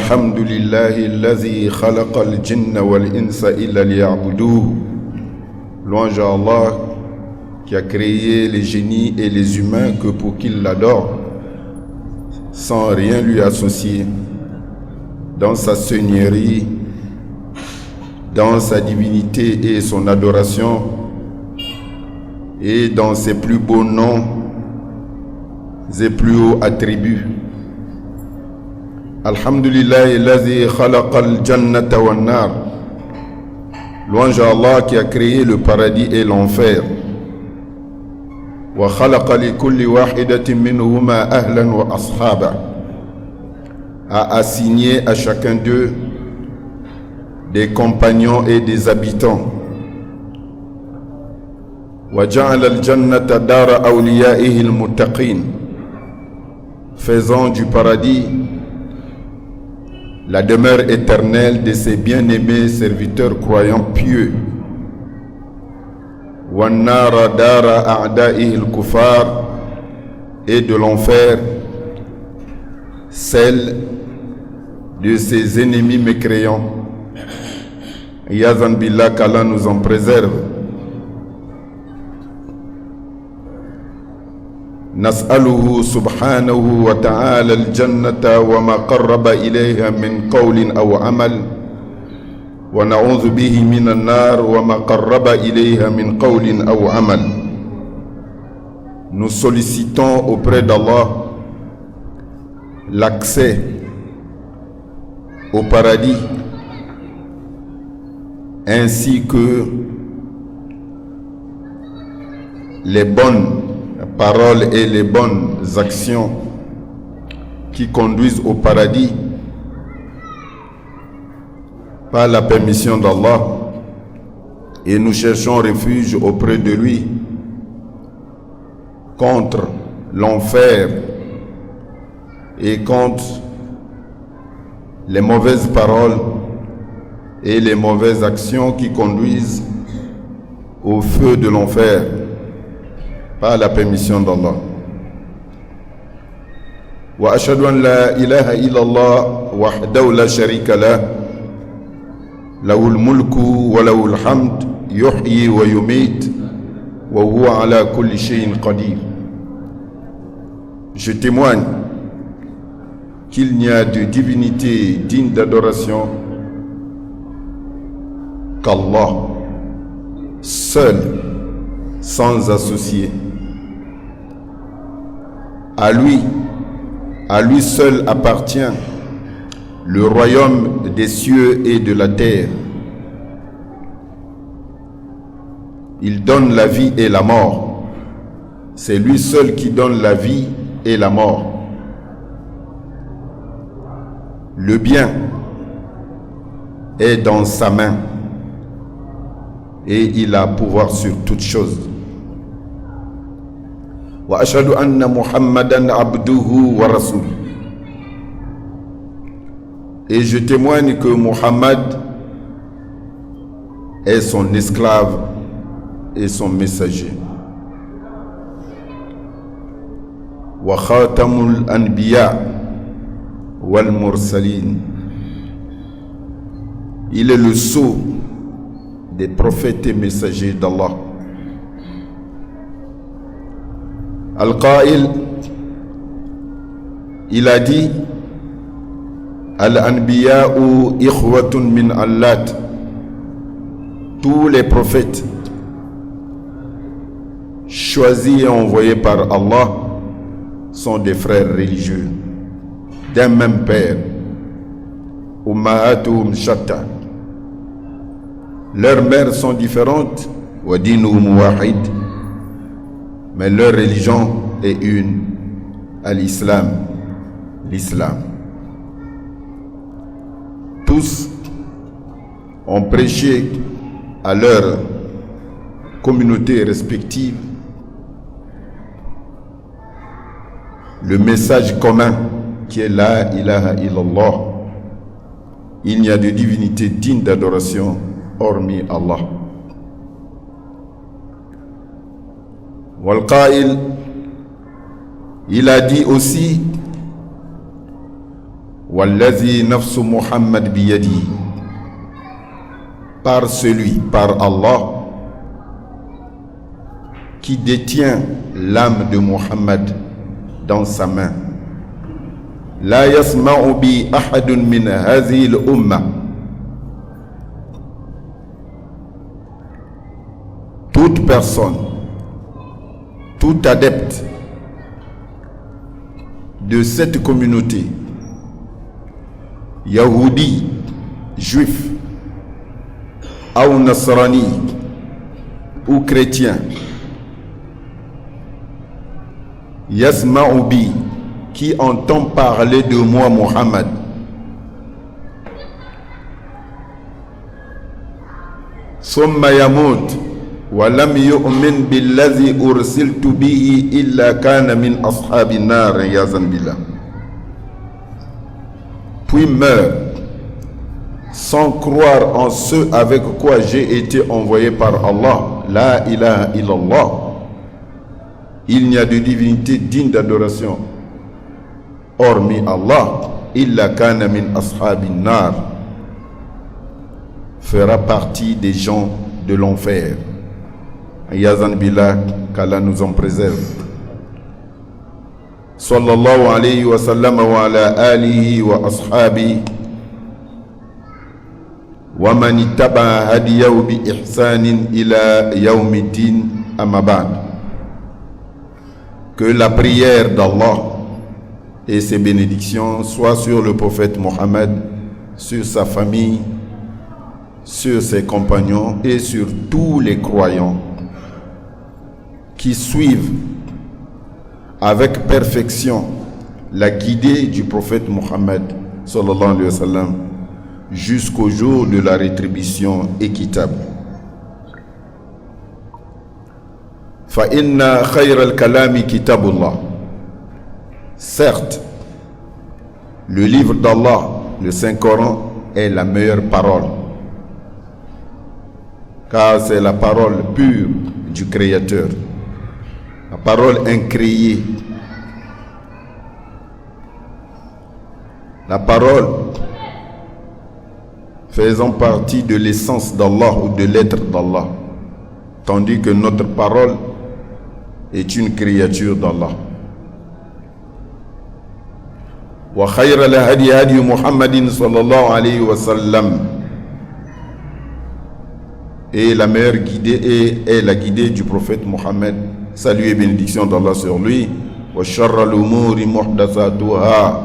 الحمد لله الذي خلق الجن والإنس إلا ليعبدوه. Louange à Allah qui a créé les génies et les humains que pour qu'ils l'adorent sans rien lui associer dans sa seigneurie, dans sa divinité et son adoration et dans ses plus beaux noms et plus hauts attributs. Alhamdulillah alladhi khalaqa al-jannata wan-nar. Louange à Allah qui a créé le paradis et l'enfer. Wa khalaqa li kulli wahidatin minhuma ahlan wa ashaba. A assigné à chacun d'eux des compagnons et des habitants. Wa ja'ala al-jannata dara awliya'ihi al-muttaqin. Faisant du paradis la demeure éternelle de ses bien-aimés serviteurs croyants pieux. Wannara dara a'da'ihi al-kufar, et de l'enfer celle de ses ennemis mécréants. Yazan billah, qu'Allah nous en préserve. نسأله سبحانه وتعالى الجنة وما قرب إليها من قول أو عمل ونعوذ به من النار وما قرب إليها من قول أو عمل. Nous sollicitons auprès d'Allah l'accès au paradis ainsi que les bonnes paroles et les bonnes actions qui conduisent au paradis par la permission d'Allah, et nous cherchons refuge auprès de lui contre l'enfer et contre les mauvaises paroles et les mauvaises actions qui conduisent au feu de l'enfer par la permission d'Allah. Wa ashhadu an la ilaha illallah wahdahu la sharika lah, lahul mulku wa lahul hamd, yuhyi wa yumit wa huwa ala kulli shay'in qadir. Je témoigne qu'il n'y a de divinité digne d'adoration qu'Allah, seul, sans associé. À lui seul appartient le royaume des cieux et de la terre. Il donne la vie et la mort. C'est lui seul qui donne la vie et la mort. Le bien est dans sa main et il a pouvoir sur toutes choses. Wa ashhadu anna Muhammadan abduhu wa rasuluh. Et je témoigne que Muhammad est son esclave et son messager. Wa khatamul anbiya wal mursalin. Il est le sceau des prophètes et messagers d'Allah. Al-Qa'il, il a dit: Al-Anbiya'u ikhwatun min Allat. Tous les prophètes choisis et envoyés par Allah sont des frères religieux d'un même père. Ummahatuhum shatta. Leurs mères sont différentes, wa dinuhum wahid, mais leur religion est une, à l'islam, l'islam. Tous ont prêché à leur communauté respective le message commun qui est la ilaha illallah. Il n'y a de divinité digne d'adoration hormis Allah. Wal-Qa'il, il a dit aussi: Wallazi nafsu Muhammad biyadi, par celui, par Allah, qui détient l'âme de Muhammad dans sa main. La yasma'u bi ahadun min hadhihi al-umma. Toute personne, tout adepte de cette communauté, Yahoudi, juif, ou Nasrani, ou chrétien, Yasma'u bi, qui entend parler de moi, Muhammad, Summa yamut wa lam yu'min billazi ursiltu bihi illa kana min ashabin nar yazan billah. Puis meurt sans croire en ce avec quoi j'ai été envoyé par Allah. La ilaha illallah. Il n'y a de divinité digne d'adoration hormis Allah. Illa kana min ashabin nar, fera partie des gens de l'enfer. Yazan billah, qu'Allah nous en préserve. Sallallahu alayhi wa sallam wa ala alihi wa ashabi wa man ittaba hadiyahu bi ihsanin ila yawmiddin, amma ba'd. Que la prière d'Allah et ses bénédictions soient sur le prophète Mohammed, sur sa famille, sur ses compagnons et sur tous les croyants qui suivent avec perfection la guidée du prophète Mohammed sallallahu alayhi wa sallam jusqu'au jour de la rétribution équitable. Fa inna khayra al-kalami kitabullah. Certes, le livre d'Allah, le Saint-Coran, est la meilleure parole, car c'est la parole pure du Créateur, la parole incréée, la parole faisant partie de l'essence d'Allah ou de l'être d'Allah, tandis que notre parole est une créature d'Allah. Wa khayra al-hadi hadi Muhammadin sallallahu alayhi wa sallam. Et la meilleure guidée est la guidée du prophète Mohammed, salut et bénédiction d'Allah sur lui. Wa sharra al-umuri muhdathatuha.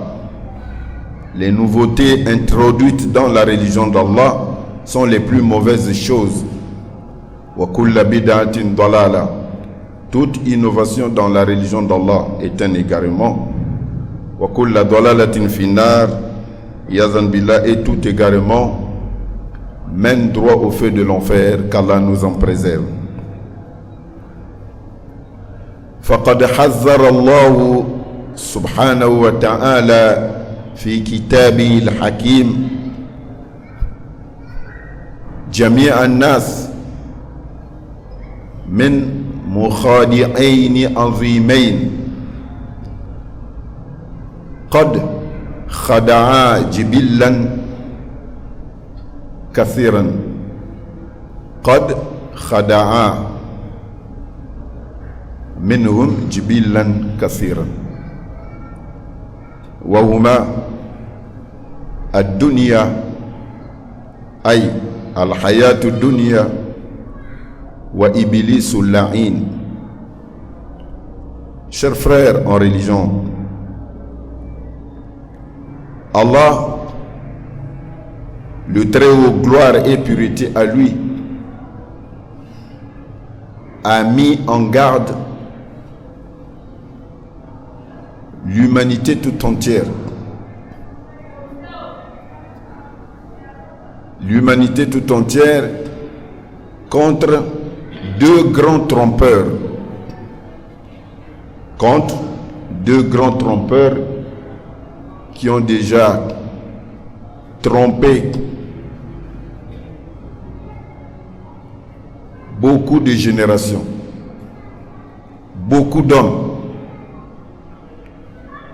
Les nouveautés introduites dans la religion d'Allah sont les plus mauvaises choses. Wa kulla bid'atin dalala. Toute innovation dans la religion d'Allah est un égarement. Wa kulla dalalatin finnar yazan billah, et tout égarement mène droit au feu de l'enfer, qu'Allah nous en préserve. Faqad hazzara Allah subhanahu wa ta'ala fi kitabihi al-hakim jami'a an-nas min mukhadi'ayn azimayn qad khada'a jibillan كثيرا قد خدعا منهم جبلا كثيرا وهما الدنيا أي الحياة الدنيا وإبليس اللعين. Chers frères en religion, Allah, le Très-Haut, gloire et pureté à lui, a mis en garde l'humanité tout entière. L'humanité tout entière contre deux grands trompeurs. Contre deux grands trompeurs qui ont déjà trompé beaucoup de générations, beaucoup d'hommes.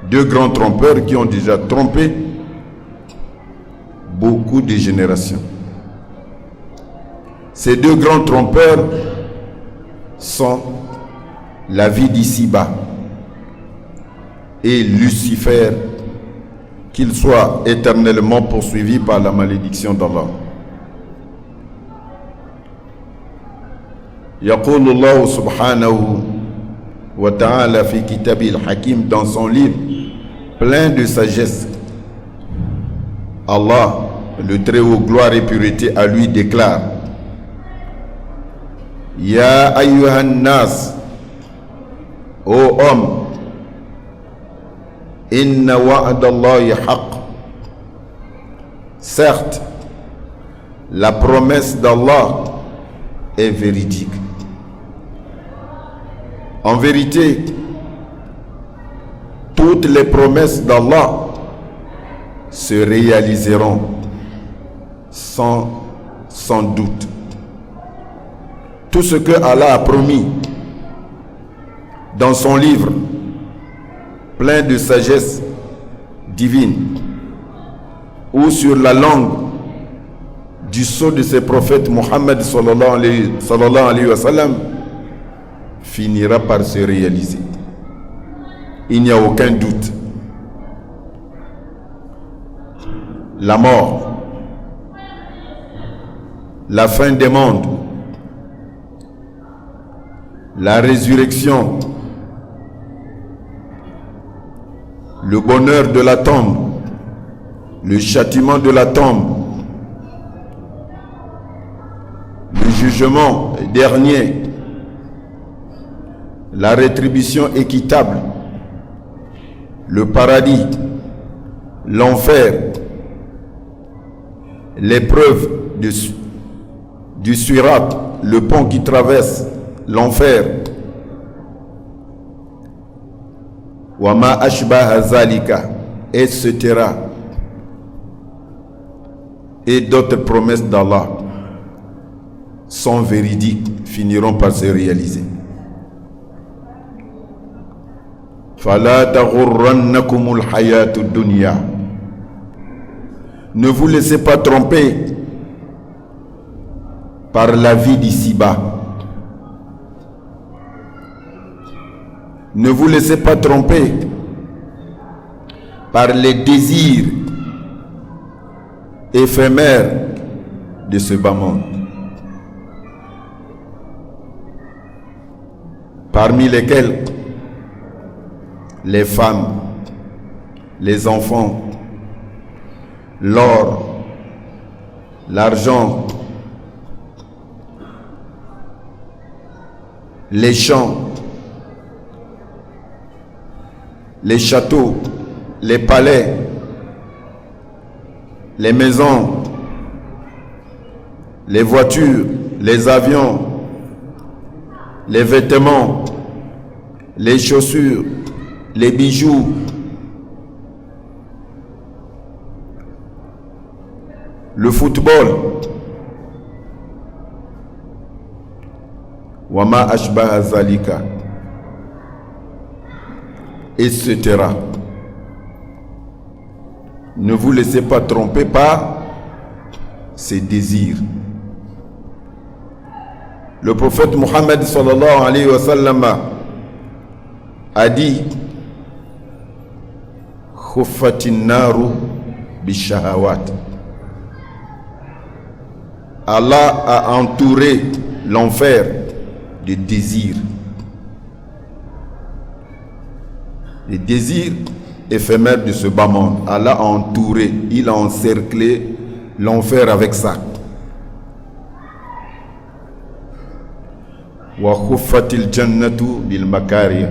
Deux grands trompeurs qui ont déjà trompé beaucoup de générations. Ces deux grands trompeurs sont la vie d'ici-bas et Lucifer, qu'il soit éternellement poursuivi par la malédiction d'Allah. يقول الله سبحانه وتعالى في كتابه الحكيم, dans son livre plein de sagesse, Allah, le Très-Haut, gloire et pureté à lui, déclare: Ya ayyuhan nas, ô homme, inna wa'dallahi haqq. Certes, la promesse d'Allah est véridique. En vérité, toutes les promesses d'Allah se réaliseront sans doute. Tout ce que Allah a promis dans son livre plein de sagesse divine ou sur la langue du sceau de ses prophètes Mohammed sallallahu alayhi wa sallam finira par se réaliser. Il n'y a aucun doute. La mort, la fin des mondes, la résurrection, le bonheur de la tombe, le châtiment de la tombe, le jugement dernier, la rétribution équitable, le paradis, l'enfer, l'épreuve du Sirat, le pont qui traverse l'enfer, Wama ashbaha zalika, etc. Et d'autres promesses d'Allah sont véridiques, finiront par se réaliser. Fala taghurrannakumul hayatud dunya. Ne vous laissez pas tromper par la vie d'ici-bas. Ne vous laissez pas tromper par les désirs éphémères de ce bas monde, parmi lesquels les femmes, les enfants, l'or, l'argent, les champs, les châteaux, les palais, les maisons, les voitures, les avions, les vêtements, les chaussures, les bijoux, le football, Wama ashbaha zalika, etc. Ne vous laissez pas tromper par ces désirs. Le prophète Mohammed sallallahu alayhi wa sallam a dit: Khuffatin naru bishahawat. Allah a entouré l'enfer de désirs. Les désirs éphémères de ce bas monde. Allah a entouré, il a encerclé l'enfer avec ça. Wa khuffatil jannatu bil makari.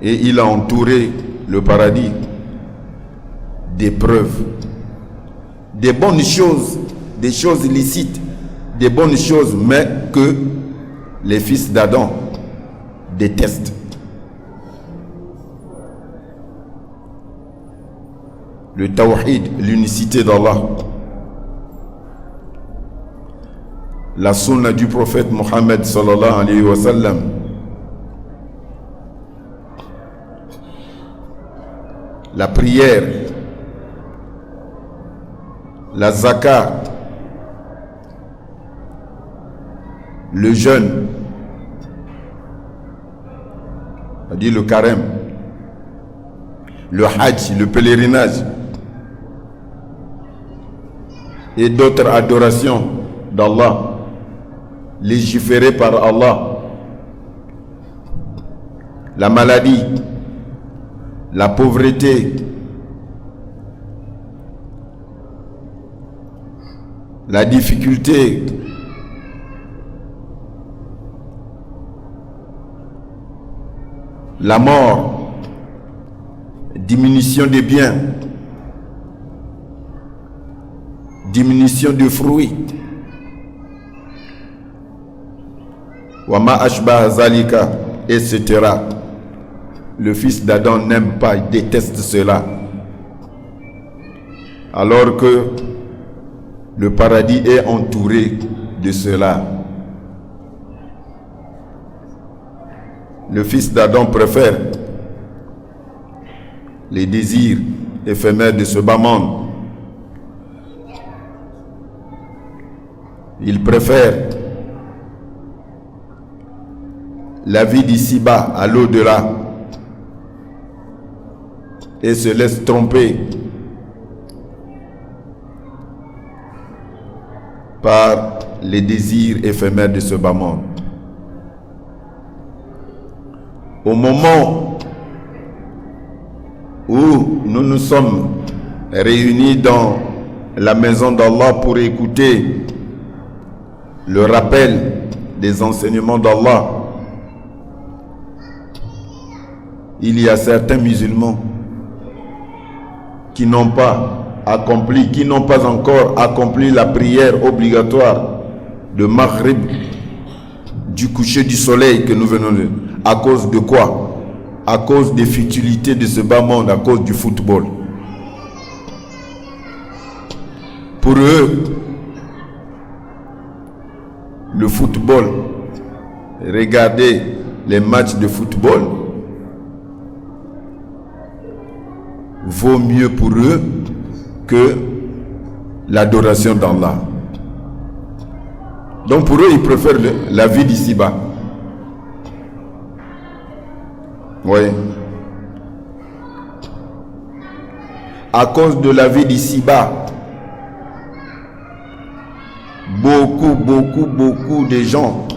Et il a entouré le paradis d'épreuves, des bonnes choses, des choses illicites, des bonnes choses, mais que les fils d'Adam détestent. Le tawhid, l'unicité d'Allah, la sunna du prophète Mohammed sallallahu alayhi wa sallam, la prière, la zakat, le jeûne, c'est-à-dire le carême, le hajj, le pèlerinage et d'autres adorations d'Allah légiférées par Allah, la maladie, la pauvreté, la difficulté, la mort, diminution des biens, diminution de fruits, wama ashbah zalika, etc. Le fils d'Adam n'aime pas, il déteste cela. Alors que le paradis est entouré de cela. Le fils d'Adam préfère les désirs éphémères de ce bas monde. Il préfère la vie d'ici-bas à l'au-delà et se laisse tromper par les désirs éphémères de ce bas monde. Au moment où nous nous sommes réunis dans la maison d'Allah pour écouter le rappel des enseignements d'Allah, il y a certains musulmans qui n'ont pas accompli, qui n'ont pas encore accompli la prière obligatoire de Maghrib, du coucher du soleil que nous venons de... À cause de quoi? À cause des futilités de ce bas monde, à cause du football. Pour eux, le football, regarder les matchs de football vaut mieux pour eux que l'adoration d'Allah. Donc pour eux, ils préfèrent la vie d'ici-bas. Oui. À cause de la vie d'ici-bas, beaucoup de gens,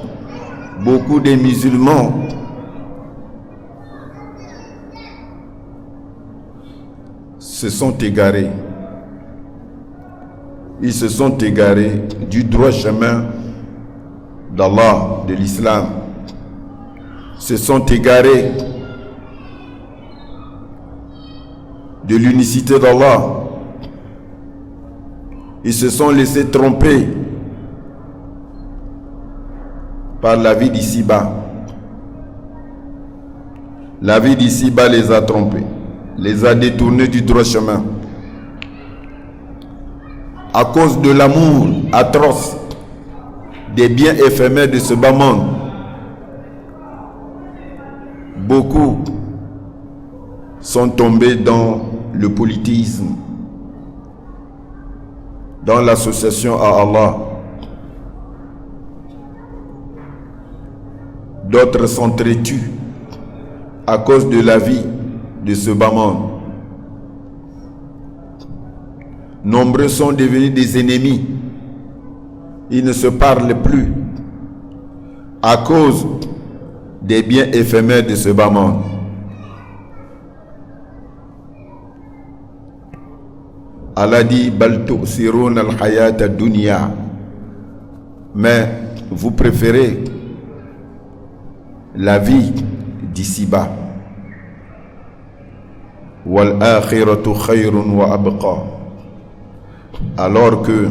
beaucoup de musulmans se sont égarés. Ils se sont égarés du droit chemin d'Allah, de l'islam. Se sont égarés de l'unicité d'Allah. Ils se sont laissés tromper par la vie d'ici-bas. La vie d'ici-bas les a trompés, les a détournés du droit chemin. À cause de l'amour atroce des biens éphémères de ce bas monde, beaucoup sont tombés dans le politisme, dans l'association à Allah. D'autres sont têtus à cause de la vie de ce bas monde. Nombreux sont devenus des ennemis. Ils ne se parlent plus à cause des biens éphémères de ce bas monde. Allah dit bal tu'siruna al-hayata dunya, mais vous préférez la vie d'ici-bas. Wal akhiratu khayrun wa abqa, alors que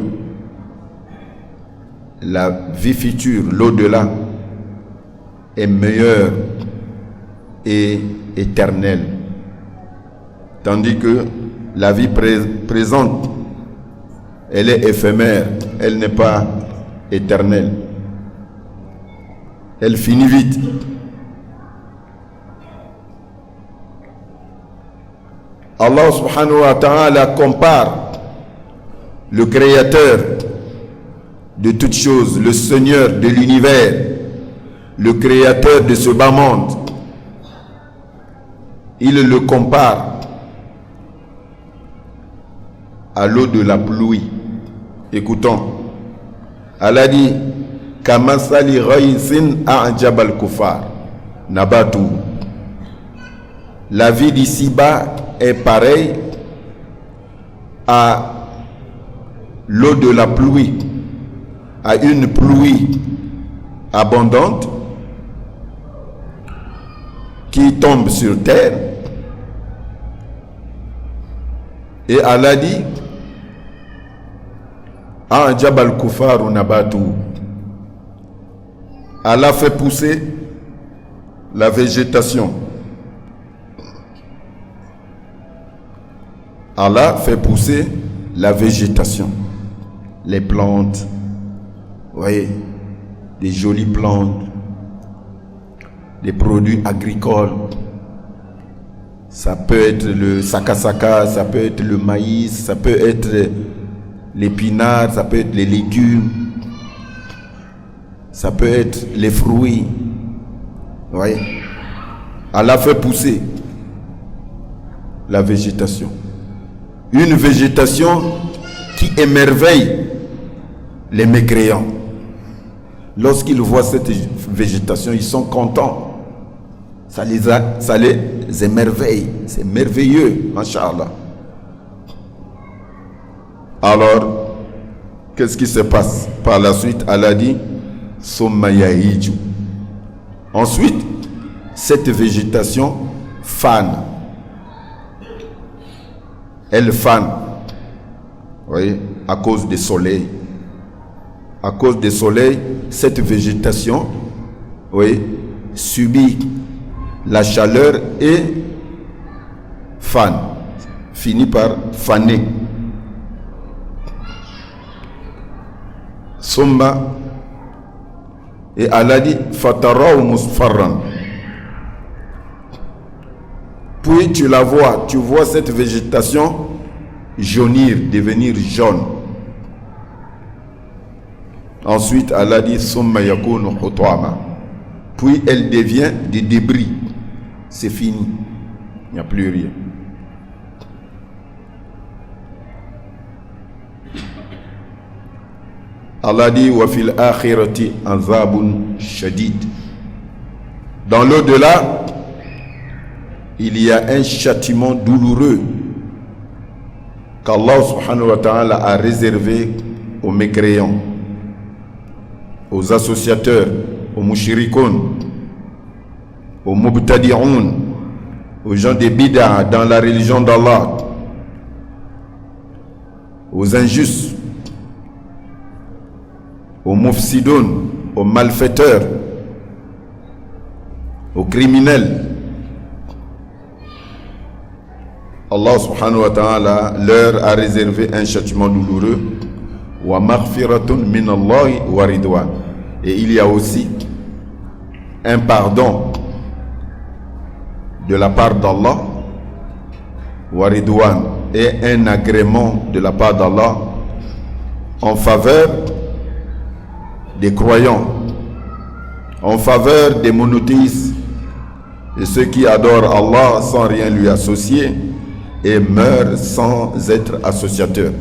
la vie future, l'au-delà, est meilleure et éternelle, tandis que la vie présente, elle est éphémère, elle n'est pas éternelle, elle finit vite. Allah subhanahu wa ta'ala compare le créateur de toutes choses, le Seigneur de l'univers, le créateur de ce bas monde, il le compare à l'eau de la pluie. Écoutons. Allah dit Kamasali ghaysin a'jaba al-kufar nabatu. La vie d'ici-bas est pareille à l'eau de la pluie, à une pluie abondante qui tombe sur terre. Et Allah dit A'jaba al-kufar nabatu. Allah fait pousser la végétation. Allah fait pousser la végétation, les plantes, vous voyez, des jolies plantes, des produits agricoles. Ça peut être le sakasaka, ça peut être le maïs, ça peut être l'épinard, ça peut être les légumes, ça peut être les fruits. Vous voyez, Allah fait pousser la végétation. Une végétation qui émerveille les mécréants. Lorsqu'ils voient cette végétation, ils sont contents. Ça les émerveille. C'est merveilleux, Masha'Allah. Alors, qu'est-ce qui se passe? Par la suite, Allah dit Summa yahiju. Ensuite, cette végétation fane. Elle fane, vous voyez, à cause du soleil. À cause du soleil, cette végétation, vous voyez, subit la chaleur et fane, finit par faner. Summa, et Allah dit Fataraw musfarran. Puis tu la vois, tu vois cette végétation jaunir, devenir jaune. Ensuite, Allah dit Summa yakunu hutama. Puis elle devient des débris. C'est fini. Il n'y a plus rien. Allah dit wa fil akhirati azabun shadid. Dans l'au-delà, il y a un châtiment douloureux qu'Allah subhanahu wa ta'ala a réservé aux mécréants, aux associateurs, aux mushrikoun, aux mubtadi'oun, aux gens des bid'a dans la religion d'Allah, aux injustes, aux mufsidoun, aux malfaiteurs, aux criminels. Allah subhanahu wa ta'ala leur a réservé un châtiment douloureux. Wa maghfiratun min Allahi wa ridwan. Et il y a aussi un pardon de la part d'Allah, wa ridwan, et un agrément de la part d'Allah en faveur des croyants, en faveur des monothéistes et ceux qui adorent Allah sans rien lui associer et meurent sans être associateurs.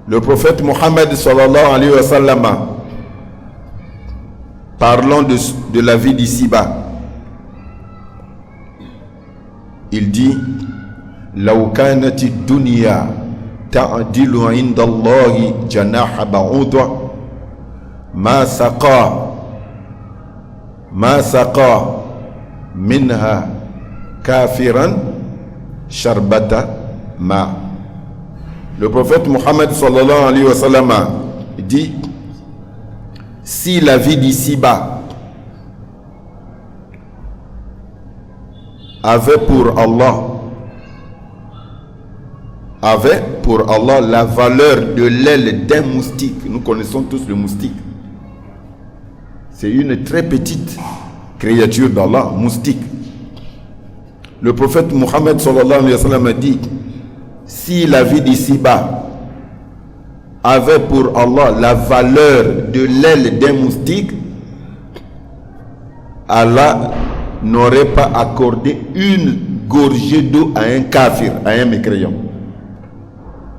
Le prophète Mohammed sallallahu alayhi wa sallam, parlant de la vie d'ici-bas, il dit law kanati dunya ta'dilu 'inda Allahi janaha ba'udah ma saqa minha kafiran sharbata ma. Le prophète Mohammed sallallahu alayhi wa sallam dit si la vie d'ici-bas avait pour Allah la valeur de l'aile d'un moustique. Nous connaissons tous le moustique. C'est une très petite créature d'Allah, moustique. Le prophète Mohammed sallallahu alayhi wa sallam a dit, si la vie d'ici-bas avait pour Allah la valeur de l'aile d'un moustique, Allah n'aurait pas accordé une gorgée d'eau à un kafir, à un mécréant.